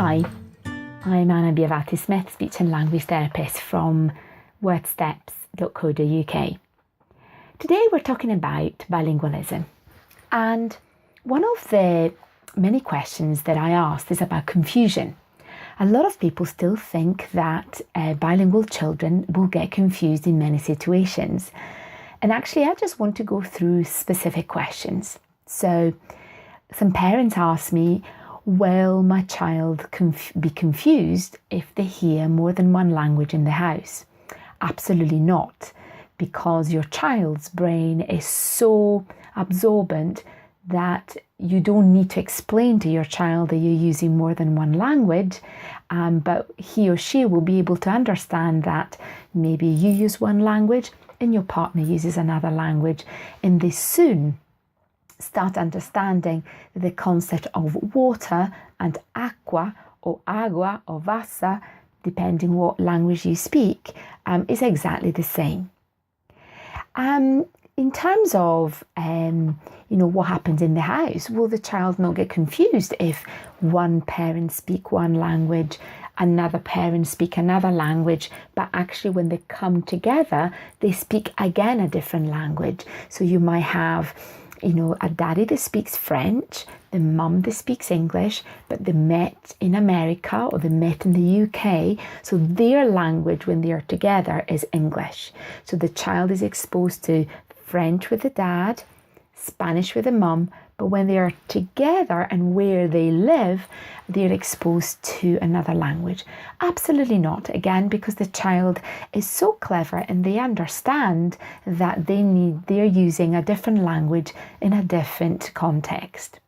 Hi, I'm Biavati-Smith, speech and language therapist from wordsteps.co.uk. Today we're talking about bilingualism, and one of the many questions that I asked is about confusion. A lot of people still think that bilingual children will get confused in many situations, and actually I just want to go through specific questions. So some parents ask me, will my child be confused if they hear more than one language in the house? Absolutely not, because your child's brain is so absorbent that you don't need to explain to your child that you're using more than one language, but he or she will be able to understand that maybe you use one language and your partner uses another language, and they soon start understanding the concept of water and aqua or agua or vasa, depending what language you speak, is exactly the same. In terms of what happens in the house, will the child not get confused if one parent speak one language, another parent speak another language, but actually when they come together, they speak again a different language? So you might have a daddy that speaks French, the mum that speaks English, but they met in America or they met in the UK, so their language when they are together is English. So the child is exposed to French with the dad, Spanish with the mum, but when they are together and where they live, they're exposed to another language. Absolutely not. Again, because the child is so clever and they understand that they're using a different language in a different context.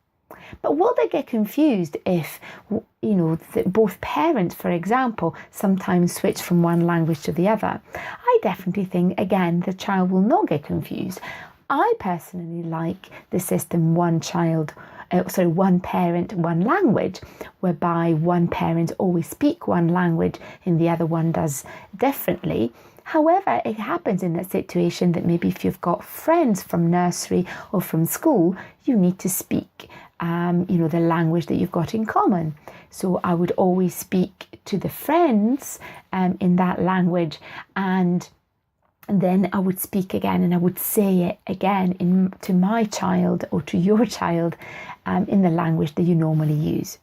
But will they get confused if, both parents, for example, sometimes switch from one language to the other? I definitely think, again, the child will not get confused. I personally like the system one parent, one language, whereby one parent always speak one language and the other one does differently. However, it happens in that situation that maybe if you've got friends from nursery or from school, you need to speak the language that you've got in common. So I would always speak to the friends in that language, and then I would speak again and I would say it again to my child or to your child in the language that you normally use.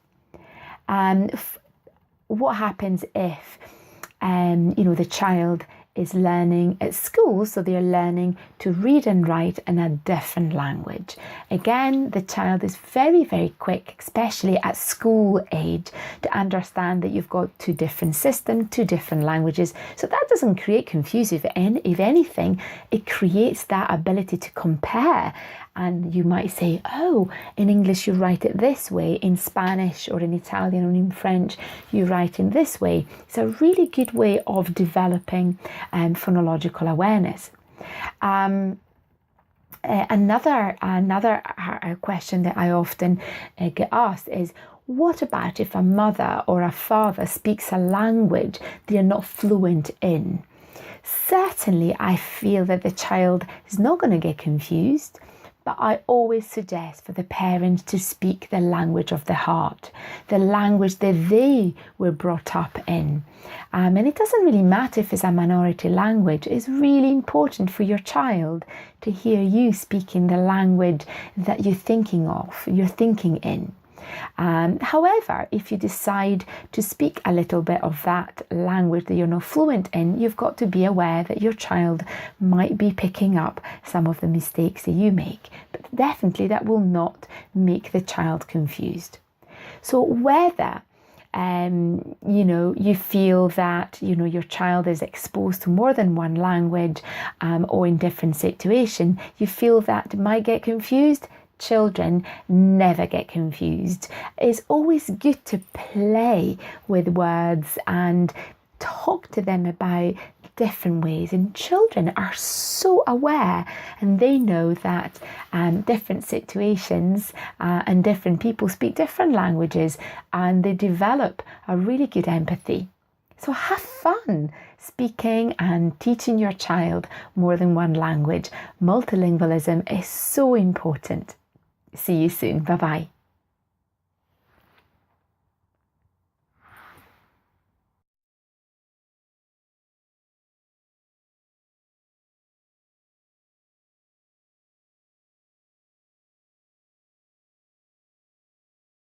What happens if the child is learning at school, so they're learning to read and write in a different language? Again, the child is very, very quick, especially at school age, to understand that you've got two different systems, two different languages. So that doesn't create confusion. If anything, it creates that ability to compare. And you might say, oh, in English you write it this way, in Spanish or in Italian or in French you write in this way. It's a really good way of developing phonological awareness. Another question that I often get asked is, what about if a mother or a father speaks a language they're not fluent in? Certainly, I feel that the child is not going to get confused, but I always suggest for the parent to speak the language of the heart, the language that they were brought up in. And it doesn't really matter if it's a minority language. It's really important for your child to hear you speaking the language that you're thinking in. However, if you decide to speak a little bit of that language that you're not fluent in, you've got to be aware that your child might be picking up some of the mistakes that you make. But definitely that will not make the child confused. So whether you feel that your child is exposed to more than one language or in different situations, you feel that might get confused, children never get confused. It's always good to play with words and talk to them about different ways, and children are so aware and they know that different situations and different people speak different languages, and they develop a really good empathy. So have fun speaking and teaching your child more than one language. Multilingualism is so important. See you soon. Bye-bye.